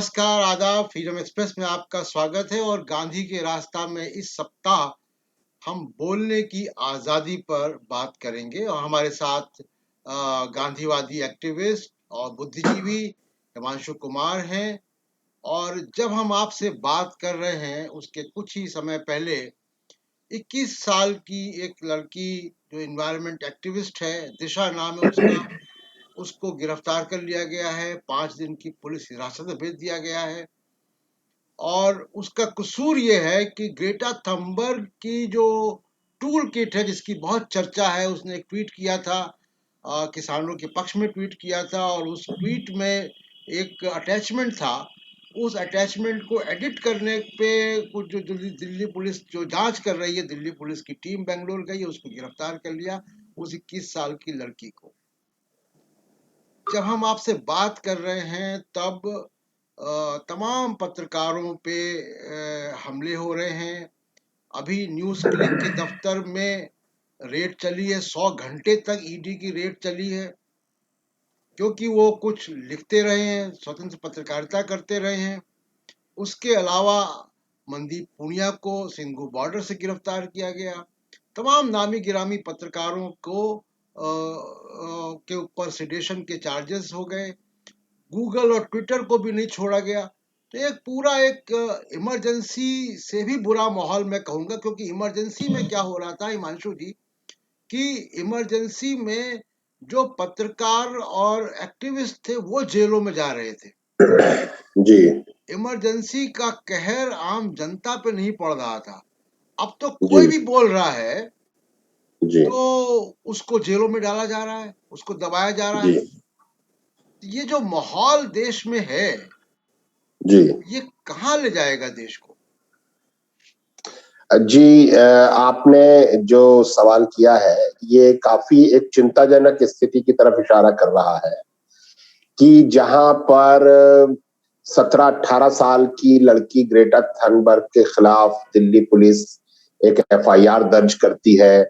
नमस्कार, आदाब। Freedom express में आपका स्वागत है और गांधी के रास्ता में इस सप्ताह हम बोलने की आज़ादी पर बात करेंगे और हमारे साथ गांधीवादी एक्टिविस्ट और बुद्धिजीवी हिमांशु कुमार हैं। और जब हम आपसे बात कर रहे हैं उसके कुछ ही समय पहले 21 साल की एक लड़की जो एनवायरनमेंट एक्टिविस्ट है, दिशा नाम है उसका, उसको गिरफ्तार कर लिया गया है। 5 दिन की पुलिस हिरासत में भेज दिया गया है और उसका कसूर ये है कि ग्रेटा थंबर्ग की जो टूल किट है जिसकी बहुत चर्चा है, उसने एक ट्वीट किया था, किसानों के पक्ष में ट्वीट किया था और उस ट्वीट में एक अटैचमेंट था। उस अटैचमेंट को एडिट करने पे कुछ जो दिल्ली पुलिस जो जांच कर रही है, दिल्ली पुलिस की टीम बेंगलोर गई है, उसको गिरफ्तार कर लिया, उस 21 साल की लड़की को। जब हम आपसे बात कर रहे हैं तब तमाम पत्रकारों पे हमले हो रहे हैं। अभी न्यूज़ क्लिक के दफ्तर में रेड चली है, 100 घंटे तक ईडी की रेड चली है, क्योंकि वो कुछ लिखते रहे हैं, स्वतंत्र पत्रकारिता करते रहे हैं। उसके अलावा मनदीप पुनिया को सिंघू बॉर्डर से गिरफ्तार किया गया। तमाम नामी गिरामी पत्रकारों को के ऊपर सेडेशन के चार्जेस हो गए। गूगल और ट्विटर को भी नहीं छोड़ा गया। तो एक पूरा एक इमरजेंसी से भी बुरा माहौल मैं कहूंगा, क्योंकि इमरजेंसी में क्या हो रहा था हिमांशु जी, कि इमरजेंसी में जो पत्रकार और एक्टिविस्ट थे वो जेलों में जा रहे थे जी। इमरजेंसी का कहर आम जनता पे नहीं पड़ रहा था। अब तो जी। कोई भी बोल रहा है जी। तो उसको जेलों में डाला जा रहा है, उसको दबाया जा रहा जी। है। ये जो माहौल देश में है, जी। ये कहाँ ले जाएगा देश को? जी, आपने जो सवाल किया है ये काफी एक चिंताजनक स्थिति की तरफ इशारा कर रहा है कि जहां पर 17-18 साल की लड़की ग्रेटा थनबर्ग के खिलाफ दिल्ली पुलिस एक एफआईआर दर्ज करती है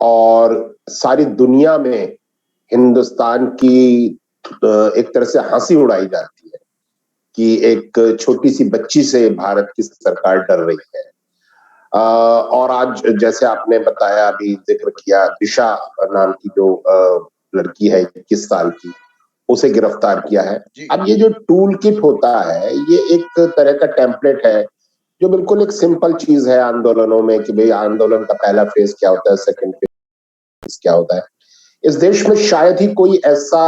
और सारी दुनिया में हिंदुस्तान की एक तरह से हंसी उड़ाई जाती है कि एक छोटी सी बच्ची से भारत की सरकार डर रही है। और आज जैसे आपने बताया, अभी जिक्र किया, दिशा नाम की जो लड़की है 21 साल की, उसे गिरफ्तार किया है। अब ये जो टूल किट होता है ये एक तरह का टेम्पलेट है जो बिल्कुल एक सिंपल चीज है आंदोलनों में कि भाई आंदोलन का पहला फेज क्या होता है, सेकंड फेज क्या होता है। इस देश में शायद ही कोई ऐसा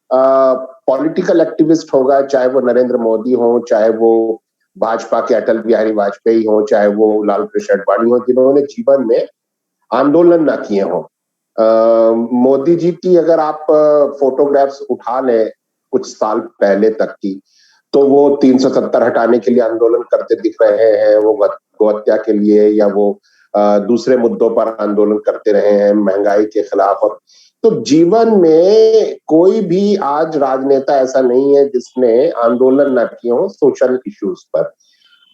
पॉलिटिकल एक्टिविस्ट होगा, चाहे वो नरेंद्र मोदी हो, चाहे वो भाजपा के अटल बिहारी वाजपेयी हो, चाहे वो लाल कृष्ण आडवाणी हो, जिन्होंने जीवन में आंदोलन ना किए हो। मोदी जी की अगर आप फोटोग्राफ्स उठा लें कुछ साल पहले तक की, तो वो 370 हटाने के लिए आंदोलन करते दिख रहे हैं, वो गौहत्या के लिए या वो दूसरे मुद्दों पर आंदोलन करते रहे हैं, महंगाई के खिलाफ। और तो जीवन में कोई भी आज राजनेता ऐसा नहीं है जिसने आंदोलन ना किए हो सोशल इश्यूज पर।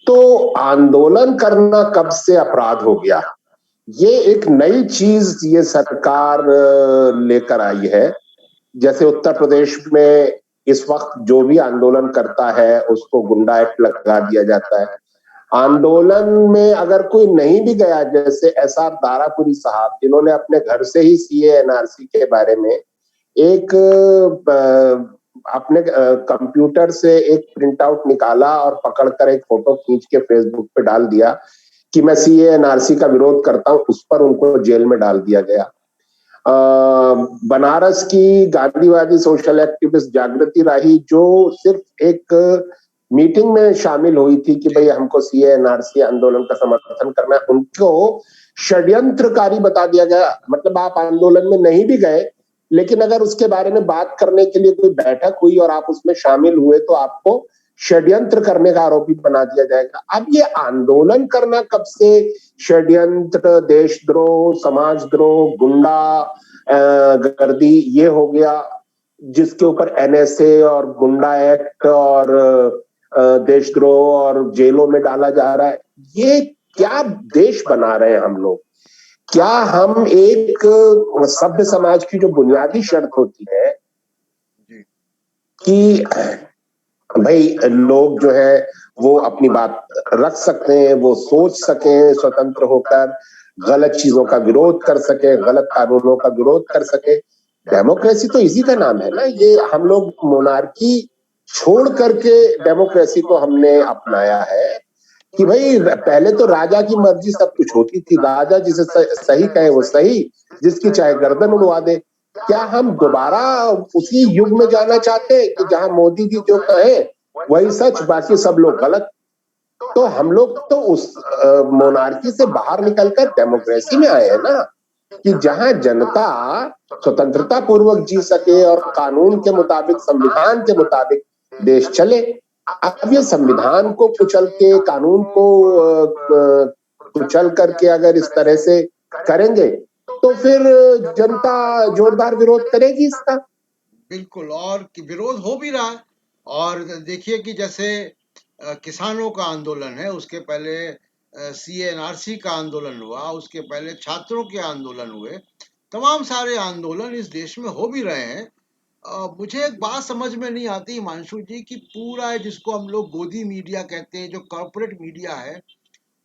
तो आंदोलन करना कब से अपराध हो गया, ये एक नई चीज ये सरकार लेकर आई है। जैसे उत्तर प्रदेश में इस वक्त जो भी आंदोलन करता है उसको गुंडा एक्ट लगा दिया जाता है। आंदोलन में अगर कोई नहीं भी गया, जैसे एसआर दारापुरी साहब, जिन्होंने अपने घर से ही सीए एनआरसी के बारे में एक अपने कंप्यूटर से एक प्रिंट आउट निकाला और पकड़कर एक फोटो खींच के फेसबुक पे डाल दिया कि मैं सीए एनआरसी का विरोध करता हूं, उस पर उनको जेल में डाल दिया गया। बनारस की गांधीवादी सोशल एक्टिविस्ट जागृति राही, जो सिर्फ एक मीटिंग में शामिल हुई थी कि भाई हमको सीए एनआरसी आंदोलन का समर्थन करना है, उनको षड्यंत्रकारी बता दिया गया। मतलब आप आंदोलन में नहीं भी गए, लेकिन अगर उसके बारे में बात करने के लिए कोई बैठक हुई और आप उसमें शामिल हुए तो आपको षड्यंत्र करने का आरोपी बना दिया जाएगा। अब ये आंदोलन करना कब से षड्यंत्र, देशद्रोह, समाजद्रोह, गुंडा गर्दी ये हो गया, जिसके ऊपर एनएसए और गुंडा एक्ट और देशद्रोह और जेलों में डाला जा रहा है। ये क्या देश बना रहे हैं हम लोग? क्या हम एक सभ्य समाज की जो बुनियादी शर्त होती है कि भाई लोग जो है वो अपनी बात रख सकते हैं, वो सोच सकें स्वतंत्र होकर, गलत चीजों का विरोध कर सके, गलत कानूनों का विरोध कर सके। डेमोक्रेसी तो इसी का नाम है ना। ये हम लोग मोनार्की छोड़ करके डेमोक्रेसी को हमने अपनाया है कि भाई पहले तो राजा की मर्जी सब कुछ होती थी, राजा जिसे सही कहे वो सही, जिसकी चाहे गर्दन उड़वा दे। क्या हम दोबारा उसी युग में जाना चाहते हैं कि जहां मोदी जी जो कहे वही सच, बाकी सब लोग गलत? तो हम लोग तो उस मोनार्की से बाहर निकलकर डेमोक्रेसी में आए हैं ना, कि जहां जनता स्वतंत्रता पूर्वक जी सके और कानून के मुताबिक, संविधान के मुताबिक देश चले। अब ये संविधान को कुचल के, कानून को कुचल करके अगर इस तरह से करेंगे तो फिर जनता जोरदार विरोध करेगी इसका। बिल्कुल, और विरोध हो भी रहा है। और देखिए कि जैसे किसानों का आंदोलन है, उसके पहले सीएनआरसी का आंदोलन हुआ, उसके पहले छात्रों के आंदोलन हुए। तमाम सारे आंदोलन इस देश में हो भी रहे हैं। मुझे एक बात समझ में नहीं आती हिमांशु जी, कि पूरा जिसको हम लोग गोदी मीडिया कहते हैं, जो कॉर्पोरेट मीडिया है,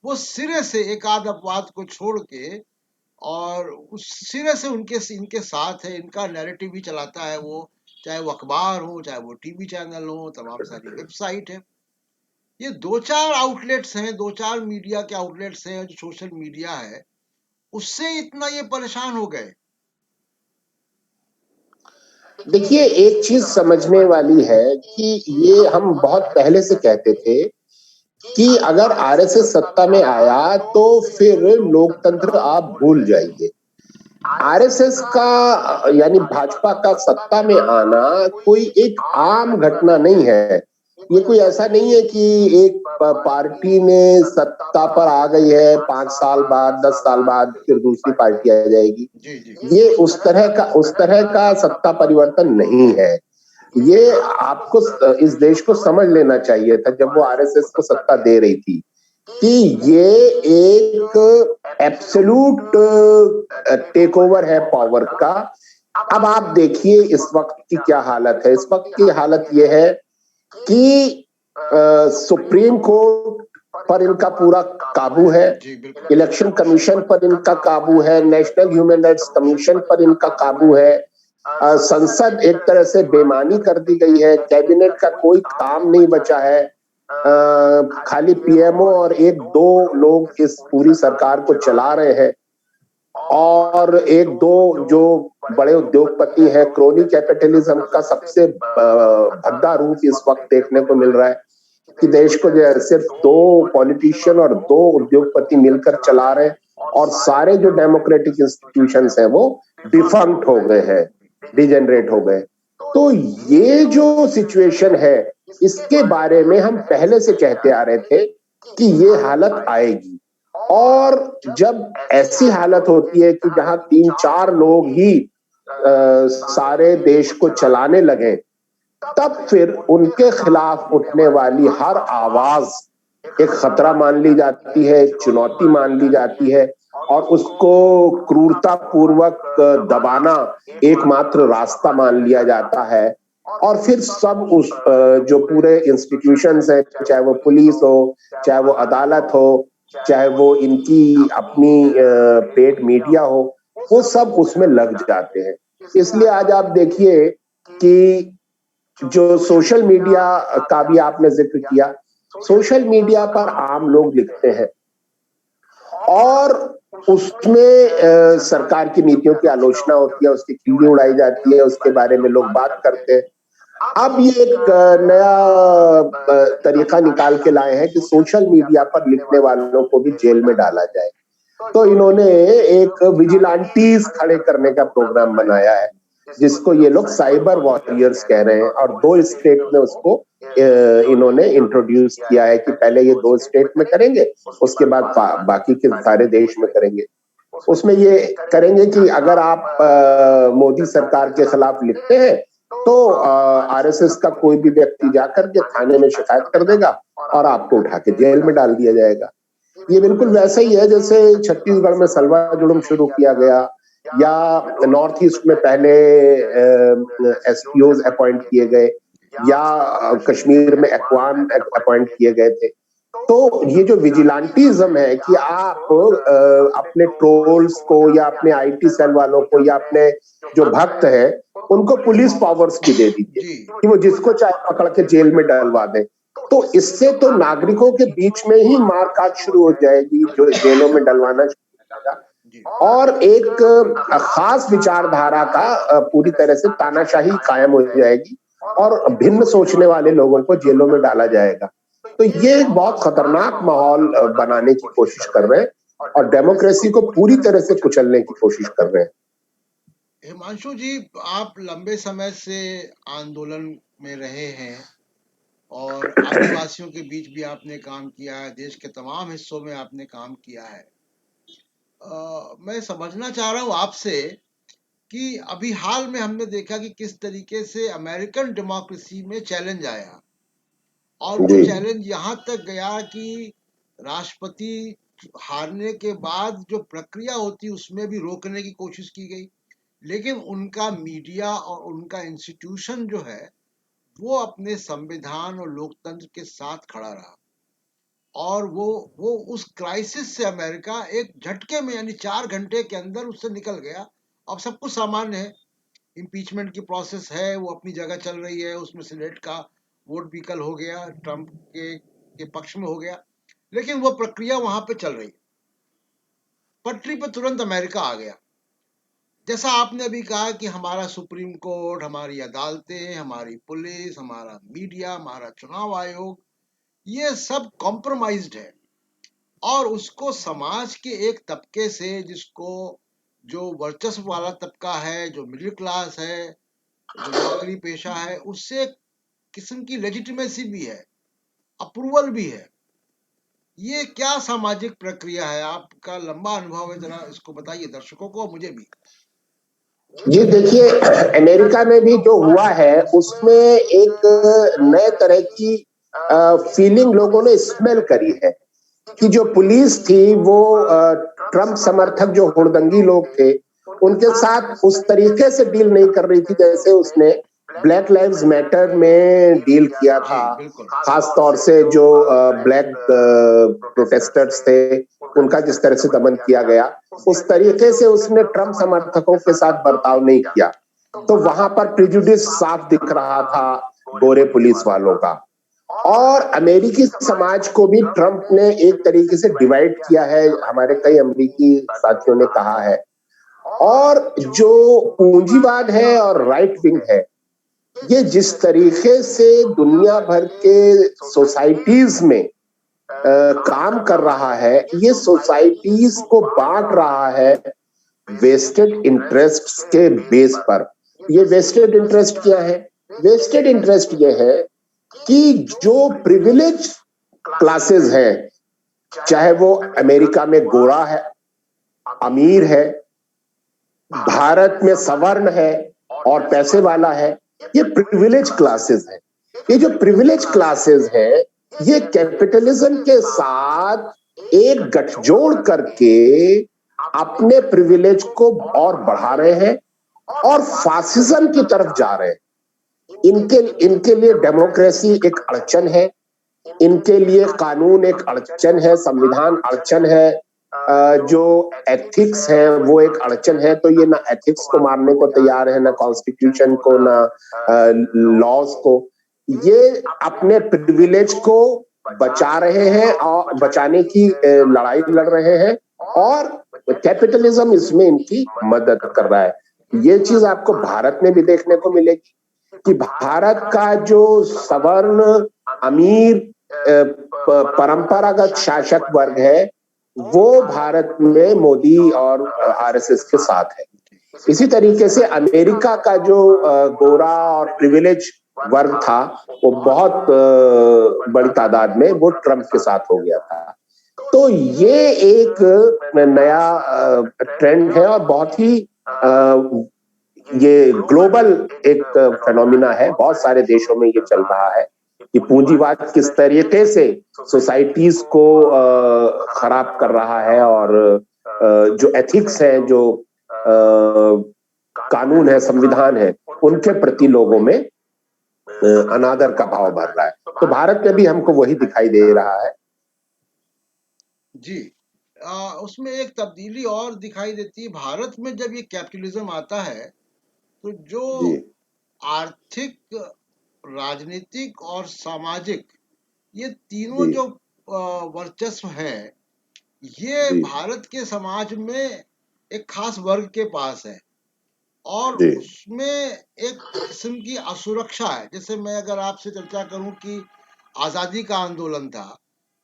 वो सिरे से एक आध अपवाद को छोड़ के और उस सिरे से उनके इनके साथ है, इनका नैरेटिव भी चलाता है वो, चाहे वो अखबार हो, चाहे वो टीवी चैनल हो, तमाम सारी वेबसाइट है। ये दो चार आउटलेट्स हैं, दो चार मीडिया के आउटलेट्स हैं जो सोशल मीडिया है, उससे इतना ये परेशान हो गए। देखिए, एक चीज समझने वाली है कि ये हम बहुत पहले से कहते थे कि अगर आरएसएस सत्ता में आया तो फिर लोकतंत्र आप भूल जाइए। आरएसएस का यानी भाजपा का सत्ता में आना कोई एक आम घटना नहीं है। ये कोई ऐसा नहीं है कि एक पार्टी ने सत्ता पर आ गई है, 5 साल बाद 10 साल बाद फिर दूसरी पार्टी आ जाएगी। जी जी। ये उस तरह का सत्ता परिवर्तन नहीं है। ये आपको इस देश को समझ लेना चाहिए था जब वो आरएसएस को सत्ता दे रही थी, कि ये एक एब्सोल्यूट टेक ओवर है पावर का। अब आप देखिए इस वक्त की क्या हालत है। इस वक्त की हालत ये है कि सुप्रीम कोर्ट पर इनका पूरा काबू है, इलेक्शन कमीशन पर इनका काबू है, नेशनल ह्यूमन राइट्स कमीशन पर इनका काबू है, संसद एक तरह से बेमानी कर दी गई है, कैबिनेट का कोई काम नहीं बचा है, खाली पीएमओ और एक दो लोग इस पूरी सरकार को चला रहे हैं, और एक दो जो बड़े उद्योगपति हैं। क्रोनी कैपिटलिज्म का सबसे भद्दा रूप इस वक्त देखने को मिल रहा है कि देश को जो है सिर्फ दो पॉलिटिशियन और दो उद्योगपति मिलकर चला रहे हैं, और सारे जो डेमोक्रेटिक इंस्टीट्यूशंस हैं वो डिफंक्ट हो गए हैं, डिजेनरेट हो गए। तो ये जो सिचुएशन है, इसके बारे में हम पहले से कहते आ रहे थे कि ये हालत आएगी। और जब ऐसी हालत होती है कि जहां 3-4 लोग ही सारे देश को चलाने लगे, तब फिर उनके खिलाफ उठने वाली हर आवाज एक खतरा मान ली जाती है, एक चुनौती मान ली जाती है, और उसको क्रूरता पूर्वक दबाना एकमात्र रास्ता मान लिया जाता है। और फिर सब उस जो पूरे इंस्टीट्यूशंस हैं, चाहे वो पुलिस हो, चाहे वो अदालत हो, चाहे वो इनकी अपनी पेड मीडिया हो, वो सब उसमें लग जाते हैं। इसलिए आज आप देखिए कि जो सोशल मीडिया का भी आपने जिक्र किया, सोशल मीडिया पर आम लोग लिखते हैं और उसमें सरकार की नीतियों की आलोचना होती है, उसकी खिल्ली उड़ाई जाती है, उसके बारे में लोग बात करते हैं। अब ये एक नया तरीका निकाल के लाए हैं कि सोशल मीडिया पर लिखने वालों को भी जेल में डाला जाए। तो इन्होंने एक विजिलेंटीज खड़े करने का प्रोग्राम बनाया है, जिसको ये लोग साइबर वॉरियर्स कह रहे हैं, और 2 स्टेट में उसको इन्होंने इंट्रोड्यूस किया है कि पहले ये 2 स्टेट में करेंगे, उसके बाद बाकी के सारे देश में करेंगे। उसमें ये करेंगे कि अगर आप मोदी सरकार के खिलाफ लिखते हैं तो आरएसएस का कोई भी व्यक्ति जाकर के थाने में शिकायत कर देगा और आपको उठा के जेल में डाल दिया जाएगा। ये बिल्कुल वैसा ही है जैसे छत्तीसगढ़ में सलवा जुलूम शुरू किया गया, या नॉर्थ ईस्ट में पहले एसपीओज अपॉइंट किए गए। या कश्मीर में एक्वान अपॉइंट किए गए थे। तो ये जो विजिलेंटिज्म है कि आप अपने ट्रोल्स को या अपने आईटी सेल वालों को या अपने जो भक्त हैं उनको पुलिस पावर्स भी दे दीजिए कि वो जिसको चाहे पकड़ के जेल में डलवा दें। तो इससे तो नागरिकों के बीच में ही मारकाट शुरू हो जाएगी, जो जेलों में डलवाना शुरू हो जाएगा, और एक खास विचारधारा का पूरी तरह से तानाशाही कायम हो जाएगी और भिन्न सोचने वाले लोगों को जेलों में डाला जाएगा। तो ये एक बहुत खतरनाक माहौल बनाने की कोशिश कर रहे हैं और डेमोक्रेसी को पूरी तरह से कुचलने की कोशिश कर रहे हैं। हिमांशु जी, आप लंबे समय से आंदोलन में रहे हैं और आदिवासियों के बीच भी आपने काम किया है, देश के तमाम हिस्सों में आपने काम किया है। मैं समझना चाह रहा हूँ आपसे कि अभी हाल में हमने देखा कि किस तरीके से अमेरिकन डेमोक्रेसी में चैलेंज आया और वो चैलेंज यहाँ तक गया कि राष्ट्रपति हारने के बाद जो प्रक्रिया होती उसमें भी रोकने की कोशिश की गई, लेकिन उनका मीडिया और उनका इंस्टीट्यूशन जो है वो अपने संविधान और लोकतंत्र के साथ खड़ा रहा और वो उस क्राइसिस से अमेरिका एक झटके में यानी 4 घंटे के अंदर उससे निकल गया। अब सब कुछ सामान्य है, इम्पीचमेंट की प्रोसेस है वो अपनी जगह चल रही है, उसमें सीनेट का वोट भी कल हो गया, ट्रंप के पक्ष में हो गया, लेकिन वो प्रक्रिया वहां पे चल रही है। पटरी पे तुरंत अमेरिका आ गया। जैसा आपने अभी कहा कि हमारा सुप्रीम कोर्ट, हमारी अदालतें, हमारी पुलिस, हमारा मीडिया, हमारा चुनाव आयोग, ये सब कॉम्प्रोमाइज्ड है और उसको समाज के एक तबके से, जिसको जो वर्चस्व वाला तबका है, जो मिडिल क्लास है, जो नौकरी पेशा है, उससे किस्म की लेजिटिमेसी भी है, अप्रूवल भी है। ये क्या सामाजिक प्रक्रिया है? आपका लंबा अनुभव है, जरा इसको बताइए दर्शकों को और मुझे भी। जी देखिए, अमेरिका में भी जो हुआ है उसमें एक नए तरह की फीलिंग लोगों ने स्मेल करी है कि जो पुलिस थी वो ट्रंप समर्थक जो हुड़दंगी लोग थे उनके साथ उस तरीके से डील नहीं कर रही थी जैसे उसने ब्लैक लाइव्स मैटर में डील किया था। खास तौर से जो ब्लैक प्रोटेस्टर्स थे उनका जिस तरह से दमन किया गया, उस तरीके से उसने ट्रंप समर्थकों के साथ बर्ताव नहीं किया। तो वहां पर प्रिजुडिस साफ दिख रहा था गोरे पुलिस वालों का। और अमेरिकी समाज को भी ट्रंप ने एक तरीके से डिवाइड किया है, हमारे कई अमेरिकी साथियों ने कहा है। और जो पूंजीवाद है और राइट विंग है, ये जिस तरीके से दुनिया भर के सोसाइटीज में काम कर रहा है, ये सोसाइटीज को बांट रहा है वेस्टेड इंटरेस्ट्स के बेस पर। ये वेस्टेड इंटरेस्ट क्या है? वेस्टेड इंटरेस्ट ये है कि जो प्रिविलेज क्लासेस हैं, चाहे वो अमेरिका में गोरा है, अमीर है, भारत में सवर्ण है और पैसे वाला है, ये प्रिविलेज क्लासेस हैं। ये जो प्रिविलेज क्लासेस है ये कैपिटलिज्म के साथ एक गठजोड़ करके अपने प्रिविलेज को और बढ़ा रहे हैं और फासिज्म की तरफ जा रहे हैं। इनके लिए डेमोक्रेसी एक अड़चन है, इनके लिए कानून एक अड़चन है, संविधान अड़चन है, जो एथिक्स है वो एक अड़चन है। तो ये ना एथिक्स को मारने को तैयार है, ना कॉन्स्टिट्यूशन को, ना लॉज को। ये अपने प्रिविलेज को बचा रहे हैं और बचाने की लड़ाई लड़ रहे हैं और कैपिटलिज्म इसमें इनकी मदद कर रहा है। ये चीज आपको भारत में भी देखने को मिलेगी कि भारत का जो सवर्ण अमीर परंपरागत शासक वर्ग है वो भारत में मोदी और आरएसएस के साथ है। इसी तरीके से अमेरिका का जो गोरा और प्रिविलेज वर्ग था वो बहुत बड़ी तादाद में वो ट्रंप के साथ हो गया था। तो ये एक नया ट्रेंड है और बहुत ही ये ग्लोबल एक फेनोमिना है, बहुत सारे देशों में ये चल रहा है कि पूंजीवाद किस तरीके से सोसाइटीज को खराब कर रहा है और जो एथिक्स है, जो कानून है, संविधान है, उनके प्रति लोगों में अनादर का भाव भर रहा है। तो भारत में भी हमको वही दिखाई दे रहा है। जी। उसमें एक तब्दीली और दिखाई देती है। भारत में जब ये कैपिटलिज्म आता है तो जो जी आर्थिक, राजनीतिक और सामाजिक, ये तीनों जी जो वर्चस्व है, ये जी भारत के समाज में एक खास वर्ग के पास है और जी उसमें एक किस्म की असुरक्षा है। जैसे मैं अगर आपसे चर्चा करूं कि आजादी का आंदोलन था,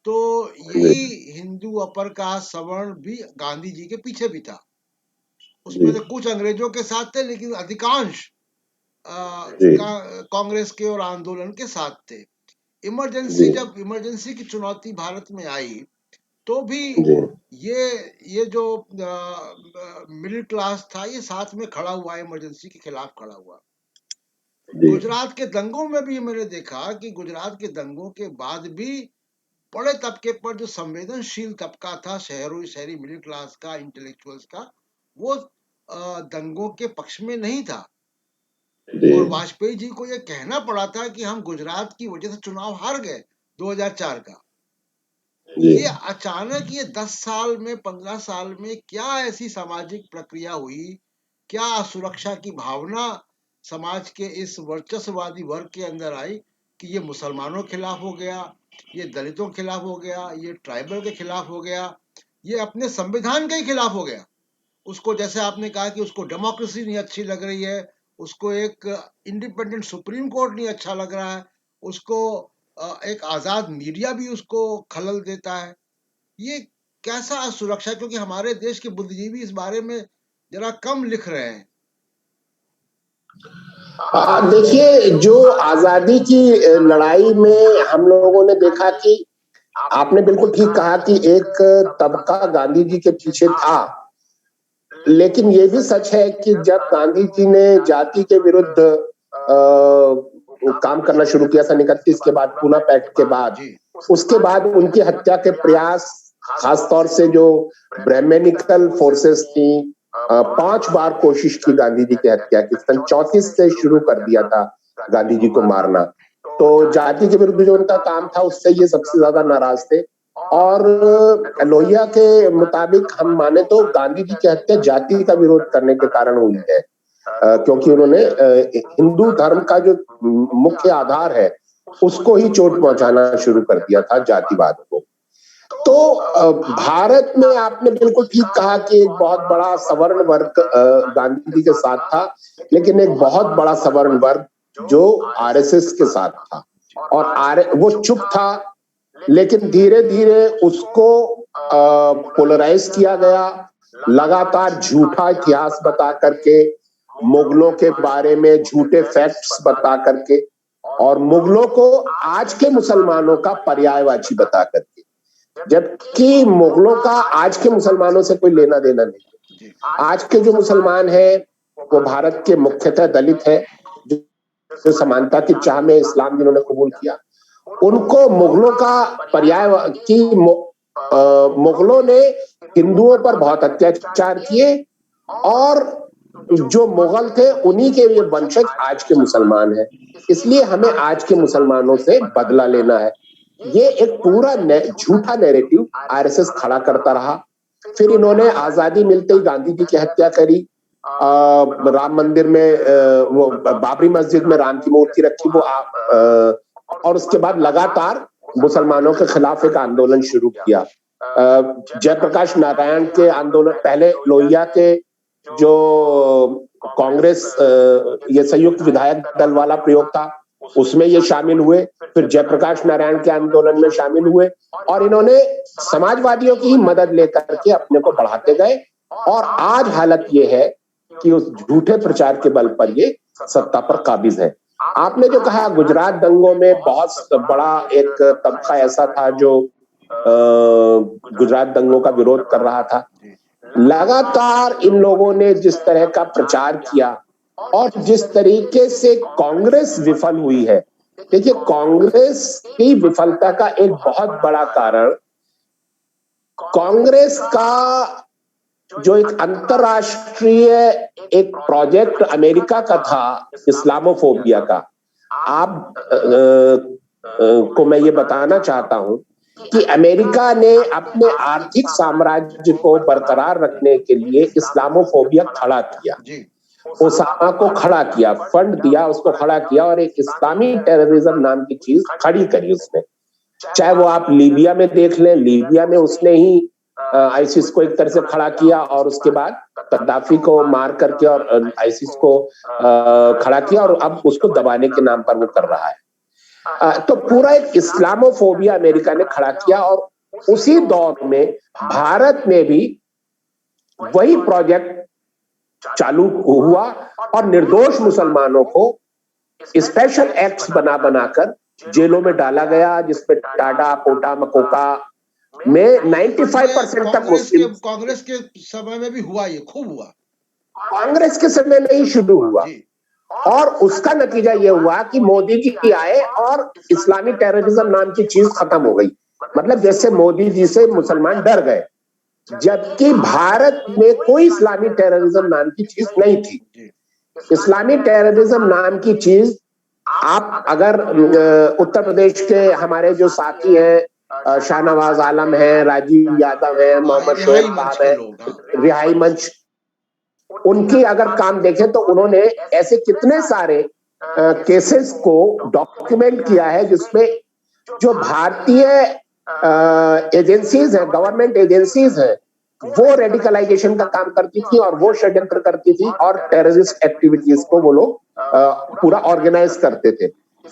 तो जी यही हिंदू अपर कास्ट सवर्ण भी गांधी जी के पीछे भी था। जी उसमें से कुछ अंग्रेजों के साथ थे, लेकिन अधिकांश जी कांग्रेस के और आंदोलन के साथ थे। जी जब इमरजेंसी की चुनौती भारत में आई, तो भी जी ये ये जो मिडिल क्लास था, ये साथ में खड़ा हुआ, इमरजेंसी के खिलाफ खड़ा हुआ। जी गुजरात के दंगों में भी मैंने देखा कि गुजरात के दंगों के बाद भी बड़े तबके पर जो संवेदनशील तबका था, शहरी मिडिल क्लास का, इंटेलेक्चुअल्स का, वो दंगों के पक्ष में नहीं था। जी और वाजपेयी जी को ये कहना पड़ा था कि हम गुजरात की वजह से चुनाव हार गए 2004 का। जी ये अचानक ये 10 साल में, 15 साल में क्या ऐसी सामाजिक प्रक्रिया हुई, क्या सुरक्षा की भावना समाज के इस वर्चस्ववादी वर्ग के अंदर आई कि ये मुसलमानों के खिलाफ हो गया, ये दलितों के खिलाफ हो गया, ये ट्राइबल के खिलाफ हो गया, ये अपने संविधान के ही खिलाफ हो गया। उसको, जैसे आपने कहा कि उसको डेमोक्रेसी नहीं अच्छी लग रही है, उसको एक इंडिपेंडेंट सुप्रीम कोर्ट नहीं अच्छा लग रहा है, उसको एक आजाद मीडिया भी उसको खलल देता है। ये कैसा सुरक्षा, क्योंकि हमारे देश के बुद्धिजीवी इस बारे में जरा कम लिख रहे हैं। देखिए, जो आजादी की लड़ाई में हम लोगों ने देखा कि आपने बिल्कुल ठीक कहा कि एक तबका गांधी जी के पीछे था, लेकिन ये भी सच है कि जब गांधी जी ने जाति के विरुद्ध काम करना शुरू किया सन 31 के बाद, पूना पैक्ट के बाद, जी उसके बाद उनकी हत्या के प्रयास, खासतौर से जो ब्राह्मणिकल फोर्सेस थी, 5 बार कोशिश की गांधी जी की हत्या की। सन 34 से शुरू कर दिया था गांधी जी को मारना। तो जाति के विरुद्ध जो उनका काम था, उससे ये सबसे ज्यादा नाराज थे। और लोहिया के मुताबिक हम माने तो गांधी जी की हत्या जाति का विरोध करने के कारण हुई है, क्योंकि उन्होंने हिंदू धर्म का जो मुख्य आधार है उसको ही चोट पहुंचाना शुरू कर दिया था, जातिवाद को। तो भारत में आपने बिल्कुल ठीक कहा कि एक बहुत बड़ा सवर्ण वर्ग गांधी जी के साथ था, लेकिन एक बहुत बड़ा सवर्ण वर्ग जो आरएसएस के साथ था। और वो चुप था, लेकिन धीरे धीरे उसको पोलराइज किया गया, लगातार झूठा इतिहास बता करके, मुगलों के बारे में झूठे फैक्ट्स बता करके, और मुगलों को आज के मुसलमानों का पर्यायवाची बता करके, जबकि मुगलों का आज के मुसलमानों से कोई लेना देना नहीं है। आज के जो मुसलमान हैं वो भारत के मुख्यतः दलित है, जो समानता की चाह में इस्लाम जिन्होंने कबूल किया, उनको मुगलों का पर्याय की मुगलों ने हिंदुओं पर बहुत अत्याचार किए, और जो मुगल थे उन्हीं के ये वंशज आज के मुसलमान हैं। इसलिए हमें आज के मुसलमानों से बदला लेना है। ये एक पूरा झूठा नैरेटिव आरएसएस खड़ा करता रहा। फिर इन्होंने आजादी मिलते ही गांधी जी की हत्या करी, राम मंदिर में वो बाबरी मस्जिद में राम की मूर्ति रखी, वो और उसके बाद लगातार मुसलमानों के खिलाफ एक आंदोलन शुरू किया। जयप्रकाश नारायण के आंदोलन, पहले लोहिया के जो कांग्रेस ये संयुक्त विधायक दल वाला प्रयोग था, उसमें ये शामिल हुए, फिर जयप्रकाश नारायण के आंदोलन में शामिल हुए, और इन्होंने समाजवादियों की मदद लेकर के अपने को बढ़ाते गए। और आज हालत ये है कि उस झूठे प्रचार के बल पर ये सत्ता पर काबिज है। आपने जो कहा, गुजरात दंगों में बहुत बड़ा एक तबका ऐसा था जो गुजरात दंगों का विरोध कर रहा था। लगातार इन लोगों ने जिस तरह का प्रचार किया और जिस तरीके से कांग्रेस विफल हुई है, देखिए, कांग्रेस की विफलता का एक बहुत बड़ा कारण कांग्रेस का जो एक अंतरराष्ट्रीय एक प्रोजेक्ट अमेरिका का था, इस्लामोफोबिया का, आप को मैं ये बताना चाहता हूं कि अमेरिका ने अपने आर्थिक साम्राज्य को बरकरार रखने के लिए इस्लामोफोबिया खड़ा किया, ओसामा को खड़ा किया, फंड दिया, उसको खड़ा किया और एक इस्लामी टेररिज्म नाम की चीज खड़ी करी उसने। चाहे वो आप लीबिया में देख लें, लीबिया में उसने ही आईसिस को एक तरह से खड़ा किया और उसके बाद कद्दाफी को मार करके और आईसिस को खड़ा किया और अब उसको दबाने के नाम पर वो कर रहा है। तो पूरा एक इस्लामोफोबिया अमेरिका ने खड़ा किया और उसी दौर में भारत में भी वही प्रोजेक्ट चालू हुआ और निर्दोष मुसलमानों को स्पेशल एक्ट्स बना बनाकर जेलों में डाला गया, जिसमें टाटा, कोटा, मकोका में 95% तक मुस्लिम। कांग्रेस के समय में भी हुआ, ये खूब हुआ, कांग्रेस के समय में ही शुरू हुआ और उसका नतीजा ये हुआ कि मोदी जी आए और इस्लामी टेररिज्म नाम की चीज खत्म हो गई। मतलब जैसे मोदी जी से मुसलमान डर गए, जबकि भारत में कोई इस्लामी टेररिज्म नाम की चीज नहीं थी। इस्लामी टेररिज्म नाम की चीज आप अगर उत्तर प्रदेश के हमारे जो साथी हैं, शाहनवाज आलम है, राजीव यादव है, मोहम्मद शोएब साहब है, रिहाई मंच, उनकी अगर काम देखें तो उन्होंने ऐसे कितने सारे केसेस को डॉक्यूमेंट किया है जिसमें जो भारतीय एजेंसीज हैं, गवर्नमेंट एजेंसीज हैं, वो रेडिकलाइजेशन का काम करती थी और वो षड्यंत्र करती थी और टेररिस्ट एक्टिविटीज को वो लोग पूरा ऑर्गेनाइज करते थे।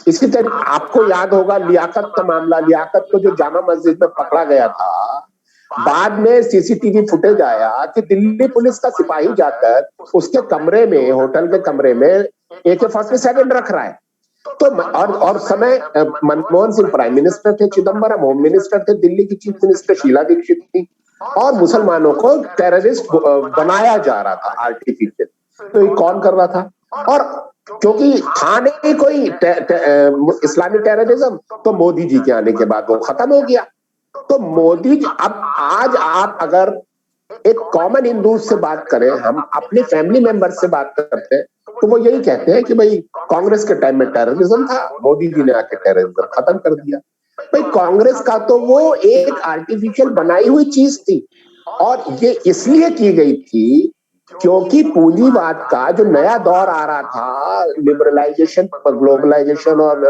इसी तरह आपको याद होगा लियाकत का मामला, लियाकत को जो जामा मस्जिद में पकड़ा गया था, बाद में सीसीटीवी फुटेज आया कि दिल्ली पुलिस का सिपाही जाकर उसके कमरे में, होटल के कमरे में AK-47 रख रहा है। तो और समय मनमोहन सिंह प्राइम मिनिस्टर थे, चिदम्बरम होम मिनिस्टर थे, दिल्ली की चीफ मिनिस्टर शीला दीक्षित थी और मुसलमानों को टेररिस्ट बनाया जा रहा था आर्टिफिशियल। तो ये कौन कर रहा था? और क्योंकि था नहीं कोई इस्लामी टेररिज्म, तो मोदी जी के आने के बाद वो खत्म हो गया। तो मोदी जी, अब आज आप अगर एक कॉमन हिंदू से बात करें, हम अपने फैमिली मेंबर से बात करते हैं, तो वो यही कहते हैं कि भाई कांग्रेस के टाइम में टेररिज्म था, मोदी जी ने आके टेररिज्म खत्म कर दिया। भाई कांग्रेस का तो वो एक आर्टिफिशियल बनाई हुई चीज थी और ये इसलिए की गई थी क्योंकि पूंजीवाद का जो नया दौर आ रहा था, लिबरलाइजेशन, ग्लोबलाइजेशन और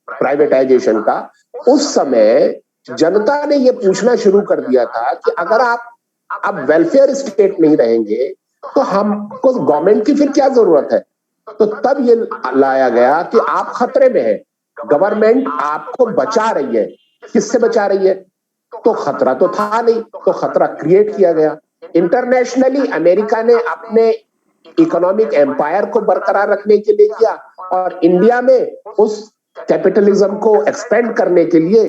प्राइवेटाइजेशन का, उस समय जनता ने ये पूछना शुरू कर दिया था कि अगर आप अब वेलफेयर स्टेट नहीं रहेंगे तो हमको गवर्नमेंट की फिर क्या जरूरत है? तो तब ये लाया गया कि आप खतरे में हैं, गवर्नमेंट आपको बचा रही है। किससे बचा रही है? तो खतरा तो था नहीं, तो खतरा क्रिएट किया गया। इंटरनेशनली अमेरिका ने अपने इकोनॉमिक एम्पायर को बरकरार रखने के लिए किया और इंडिया में उस कैपिटलिज्म को एक्सपेंड करने के लिए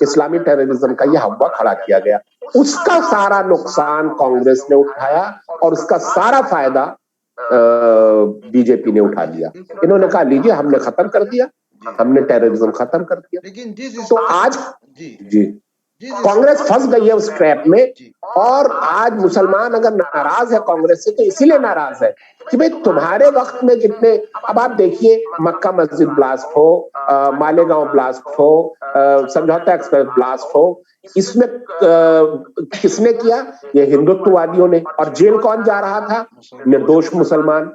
इस्लामी टेररिज्म का यह हवा खड़ा किया गया। उसका सारा नुकसान कांग्रेस ने उठाया और उसका सारा फायदा बीजेपी ने उठा लिया। इन्होंने कहा लीजिए हमने खत्म कर दिया, हमने टेररिज्म खत्म कर दिया। लेकिन तो आज जी कांग्रेस फंस गई है उस ट्रैप में और आज मुसलमान अगर नाराज है कांग्रेस से तो इसीलिए नाराज है कि भाई तुम्हारे वक्त में जितने, अब आप देखिए मक्का मस्जिद ब्लास्ट हो, मालेगांव ब्लास्ट हो, समझौता एक्सप्रेस ब्लास्ट हो, इसमें किसने किया? ये हिंदुत्ववादियों ने। और जेल कौन जा रहा था? निर्दोष मुसलमान।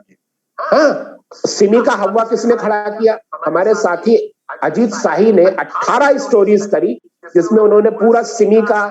हाँ, सिमी का हवा किसने खड़ा किया? हमारे साथी अजीत शाही ने 18 स्टोरीज करी जिसमें उन्होंने पूरा सिमी का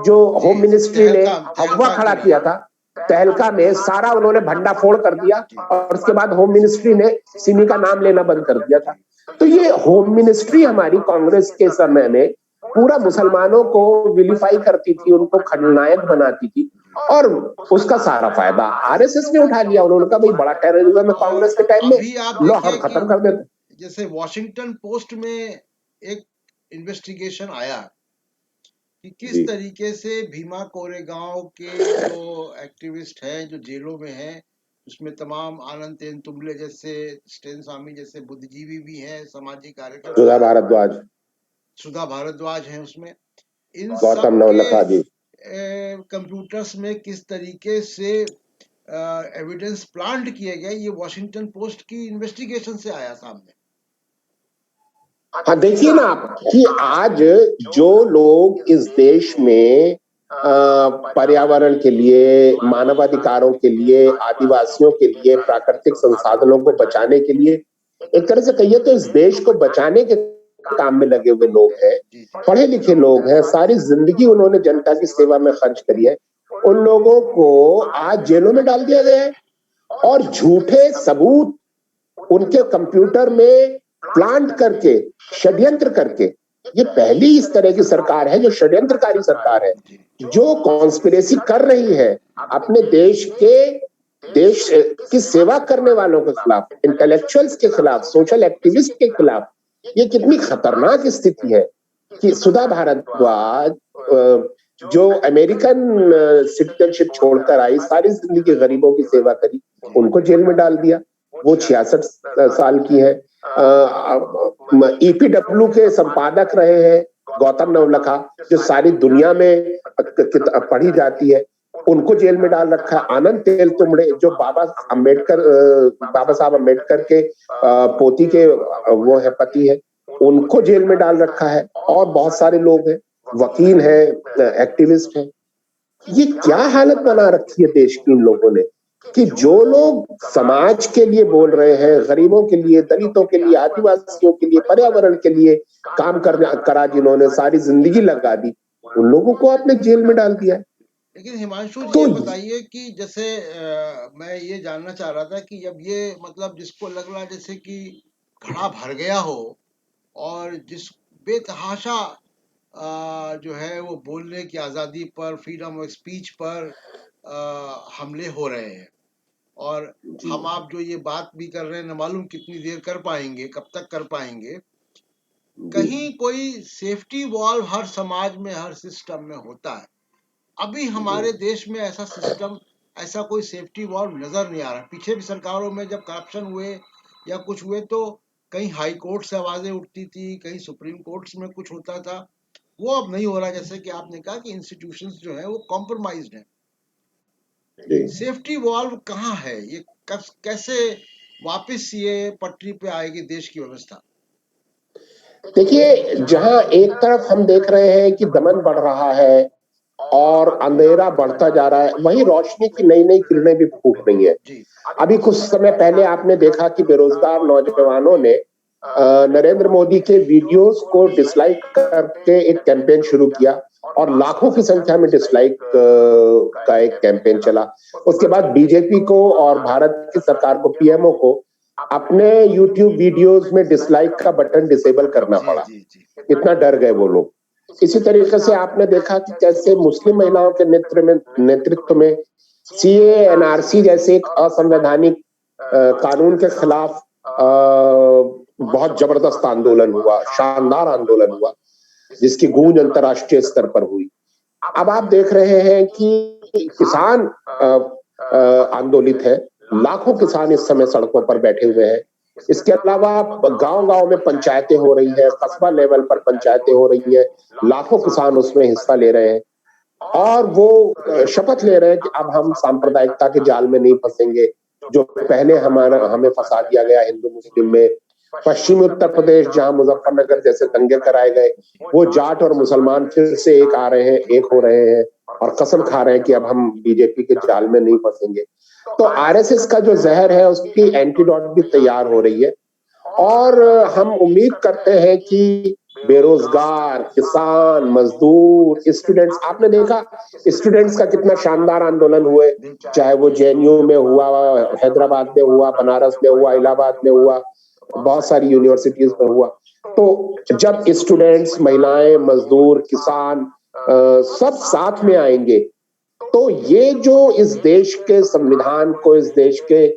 जो होम मिनिस्ट्री ने हवा खड़ा किया था, तहलका में सारा उन्होंने भंडाफोड़ कर दिया और उसके बाद होम मिनिस्ट्री ने सिमी का नाम लेना बंद कर दिया था। तो ये होम मिनिस्ट्री हमारी कांग्रेस के समय में पूरा मुसलमानों को विलीफाई करती थी, उनको खलनायक बनाती थी और उसका सारा फायदा आरएसएस ने उठा लिया। उन्होंने कहा भाई बड़ा टेररिज्म है कांग्रेस के टाइम में, लो हम खत्म कर देते। जैसे वॉशिंगटन पोस्ट में एक इन्वेस्टिगेशन आया कि किस तरीके से भीमा कोरेगांव के जो एक्टिविस्ट हैं जो जेलों में हैं, उसमें तमाम आनंद तेनतुंबले जैसे, स्टेन स्वामी जैसे बुद्धिजीवी भी हैं, सामाजिक कार्यकर्ता, सुधा भारद्वाज हैं उसमें, इन सब के कंप्यूटर्स में किस तरीके से एविडेंस प्लांट किए गए, ये वॉशिंगटन पोस्ट की इन्वेस्टिगेशन से आया सामने। हाँ, देखिए ना आप कि आज जो लोग इस देश में पर्यावरण के लिए, मानवाधिकारों के लिए, आदिवासियों के लिए, प्राकृतिक संसाधनों को बचाने के लिए, एक तरह से कहिए तो इस देश को बचाने के काम में लगे हुए लोग हैं, पढ़े लिखे लोग हैं, सारी जिंदगी उन्होंने जनता की सेवा में खर्च करी है, उन लोगों को आज जेलों में डाल दिया गया है और झूठे सबूत उनके कंप्यूटर में प्लांट करके, षड्यंत्र करके। ये पहली इस तरह की सरकार है जो षड्यंत्रकारी सरकार है, जो कॉन्स्पिरेसी कर रही है अपने देश की सेवा करने वालों के खिलाफ, इंटेलेक्चुअल्स के खिलाफ, सोशल एक्टिविस्ट के खिलाफ। ये कितनी खतरनाक स्थिति है कि सुधा भारद्वाज जो अमेरिकन सिटीजनशिप छोड़कर आई, सारी जिंदगी गरीबों की सेवा करी, उनको जेल में डाल दिया। वो 66 साल की है। ईपीडब्ल्यू के संपादक रहे हैं गौतम नवलखा, जो सारी दुनिया में पढ़ी जाती है, उनको जेल में डाल रखा है। आनंद तेलतुंबड़े जो बाबा साहब अम्बेडकर के पोती के वो है पति है, उनको जेल में डाल रखा है। और बहुत सारे लोग हैं, वकील है, एक्टिविस्ट है। ये क्या हालत बना रखी है देश की इन लोगों ने कि जो लोग समाज के लिए बोल रहे हैं, गरीबों के लिए, दलितों के लिए, आदिवासियों के लिए, पर्यावरण के लिए काम करा, जिन्होंने सारी जिंदगी लगा दी, उन लोगों को आपने जेल में डाल दिया है। लेकिन हिमांशु जी, ये बताइए कि जैसे मैं ये जानना चाह रहा था कि जब ये मतलब जिसको लग रहा है जैसे कि घड़ा भर गया हो और जिस बेतहाशा जो है वो बोलने की आज़ादी पर, फ्रीडम ऑफ स्पीच पर हमले हो रहे हैं, और हम आप जो ये बात भी कर रहे हैं, न मालूम कितनी देर कर पाएंगे, कब तक कर पाएंगे। कहीं कोई सेफ्टी वॉल्व हर समाज में, हर सिस्टम में होता है। अभी हमारे देश में ऐसा सिस्टम, ऐसा कोई सेफ्टी वॉल्व नजर नहीं आ रहा। पीछे भी सरकारों में जब करप्शन हुए या कुछ हुए तो कहीं हाई कोर्ट से आवाजें उठती थी, कहीं सुप्रीम कोर्ट्स में कुछ होता था, वो अब नहीं हो रहा। जैसे कि आपने कहा कि इंस्टीट्यूशंस जो है वो कॉम्प्रोमाइज्ड हैं। सेफ्टी वॉल्व कहाँ है? ये कैसे वापस ये पटरी पे आएगी देश की व्यवस्था? देखिए, जहां एक तरफ हम देख रहे हैं कि दमन बढ़ रहा है और अंधेरा बढ़ता जा रहा है, वहीं रोशनी की नई नई किरणें भी फूट रही है। अभी कुछ समय पहले आपने देखा कि बेरोजगार नौजवानों ने नरेंद्र मोदी के वीडियोस को डिसलाइक करके एक कैंपेन शुरू किया और लाखों की संख्या में डिसलाइक का एक कैंपेन चला। उसके बाद बीजेपी को और भारत की सरकार को, पीएमओ को अपने यूट्यूब वीडियोस में डिसलाइक का बटन डिसेबल करना पड़ा। इतना डर गए वो लोग। इसी तरीके से आपने देखा कि कैसे मुस्लिम महिलाओं के नेतृत्व में सीए, एनआरसी जैसे एक असंवैधानिक कानून के खिलाफ बहुत जबरदस्त आंदोलन हुआ, शानदार आंदोलन हुआ, जिसकी गूंज अंतर्राष्ट्रीय स्तर पर हुई। अब आप देख रहे हैं कि किसान आंदोलित है, लाखों किसान इस समय सड़कों पर बैठे हुए हैं। इसके अलावा गांव-गांव में पंचायतें हो रही है, कस्बा लेवल पर पंचायतें हो रही है, लाखों किसान उसमें हिस्सा ले रहे हैं और वो शपथ ले रहे हैं कि अब हम सांप्रदायिकता के जाल में नहीं फंसेंगे, जो पहले हमें फंसा दिया गया हिंदू मुस्लिम में। पश्चिमी उत्तर प्रदेश, जहां मुजफ्फरनगर जैसे दंगे कराए गए, वो जाट और मुसलमान फिर से एक आ रहे हैं, एक हो रहे हैं और कसम खा रहे हैं कि अब हम बीजेपी के जाल में नहीं फंसेंगे। तो आरएसएस का जो जहर है उसकी एंटीडोट भी तैयार हो रही है और हम उम्मीद करते हैं कि बेरोजगार, किसान, मजदूर, स्टूडेंट्स, आपने देखा स्टूडेंट्स का कितना शानदार आंदोलन हुए, चाहे वो जेएनयू में हुआ, हैदराबाद में हुआ, बनारस में हुआ, इलाहाबाद में हुआ, बहुत सारी यूनिवर्सिटीज में हुआ। तो जब स्टूडेंट्स, महिलाएं, मजदूर, किसान सब साथ में आएंगे तो ये जो इस देश के संविधान को, इस देश के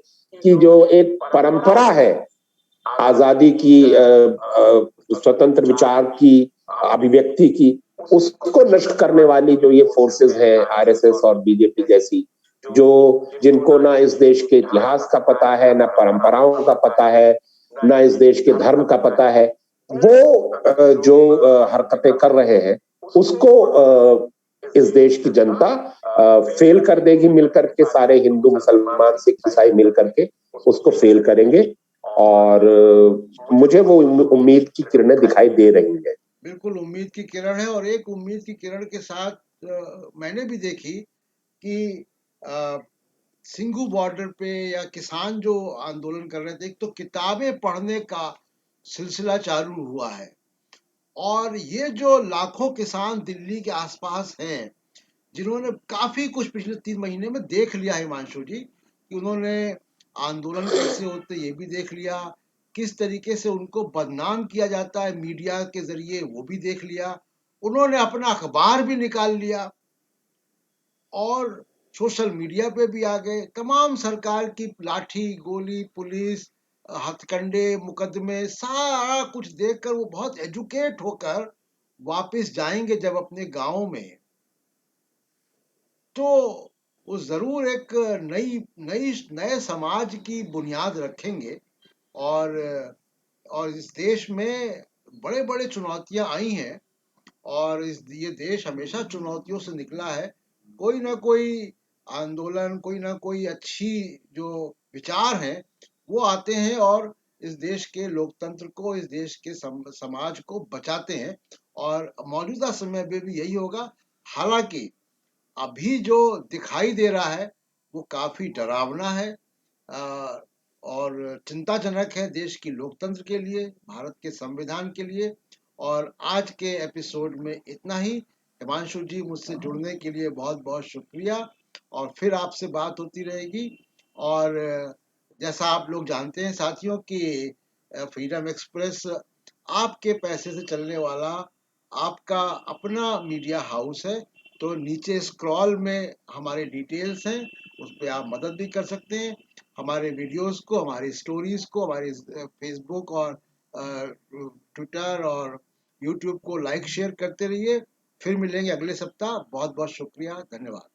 की जो एक परंपरा है आजादी की, स्वतंत्र विचार की, अभिव्यक्ति की, उसको नष्ट करने वाली जो ये फोर्सेस है, आरएसएस और बीजेपी जैसी, जो जिनको ना इस देश के इतिहास का पता है, ना परंपराओं का पता है, ना इस देश के धर्म का पता है, वो जो हरकतें कर रहे हैं उसको इस देश की जनता फेल कर देगी मिलकर के, सारे हिंदू मुसलमान सिख ईसाई मिलकर के उसको फेल करेंगे। और मुझे वो उम्मीद की किरणें दिखाई दे रही है। बिल्कुल उम्मीद की किरण है, और एक उम्मीद की किरण के साथ मैंने भी देखी कि सिंघू बॉर्डर पे या किसान जो आंदोलन कर रहे थे, एक तो किताबें पढ़ने का सिलसिला चालू हुआ है, और ये जो लाखों किसान दिल्ली के आसपास हैं जिन्होंने काफी कुछ पिछले 3 महीने में देख लिया है हिमांशु जी, कि उन्होंने आंदोलन कैसे होते ये भी देख लिया, किस तरीके से उनको बदनाम किया जाता है मीडिया के जरिए वो भी देख लिया, उन्होंने अपना अखबार भी निकाल लिया, और सोशल मीडिया पे भी आ गए। तमाम सरकार की लाठी गोली, पुलिस, हथकंडे, मुकदमे, सारा कुछ देखकर वो बहुत एजुकेट होकर वापस जाएंगे जब अपने गांव में, तो वो जरूर एक नई नई नए समाज की बुनियाद रखेंगे। और इस देश में बड़े बड़े चुनौतियां आई हैं, और ये देश हमेशा चुनौतियों से निकला है। कोई ना कोई आंदोलन, कोई ना कोई अच्छी जो विचार हैं वो आते हैं और इस देश के लोकतंत्र को, इस देश के समाज को बचाते हैं, और मौजूदा समय में भी यही होगा। हालांकि अभी जो दिखाई दे रहा है वो काफी डरावना है, और चिंताजनक है देश की लोकतंत्र के लिए, भारत के संविधान के लिए। और आज के एपिसोड में इतना ही। हिमांशु जी, मुझसे जुड़ने के लिए बहुत बहुत शुक्रिया, और फिर आपसे बात होती रहेगी। और जैसा आप लोग जानते हैं साथियों कि फ्रीडम एक्सप्रेस आपके पैसे से चलने वाला आपका अपना मीडिया हाउस है। तो नीचे स्क्रॉल में हमारे डिटेल्स हैं, उस पर आप मदद भी कर सकते हैं। हमारे वीडियोस को, हमारी स्टोरीज को, हमारे फेसबुक और ट्विटर और यूट्यूब को लाइक शेयर करते रहिए। फिर मिलेंगे अगले सप्ताह। बहुत बहुत शुक्रिया, धन्यवाद।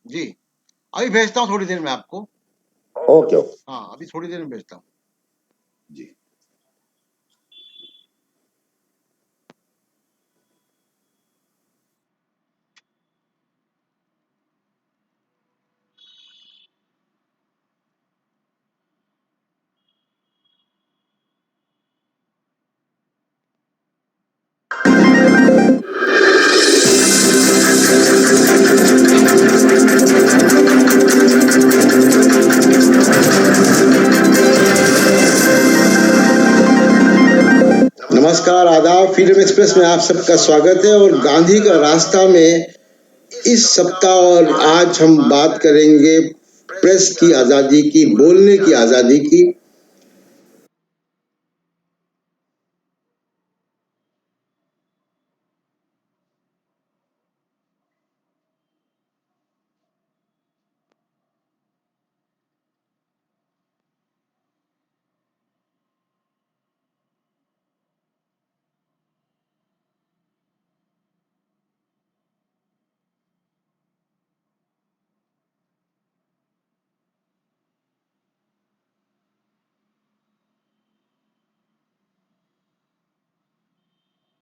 जी, अभी भेजता हूँ थोड़ी देर में आपको। ओके ओके, हाँ, अभी थोड़ी देर में भेजता हूँ जी। नमस्कार, आदाब। फ्रीडम एक्सप्रेस में आप सबका स्वागत है, और गांधी का रास्ता में इस सप्ताह और आज हम बात करेंगे प्रेस की आज़ादी की, बोलने की आज़ादी की।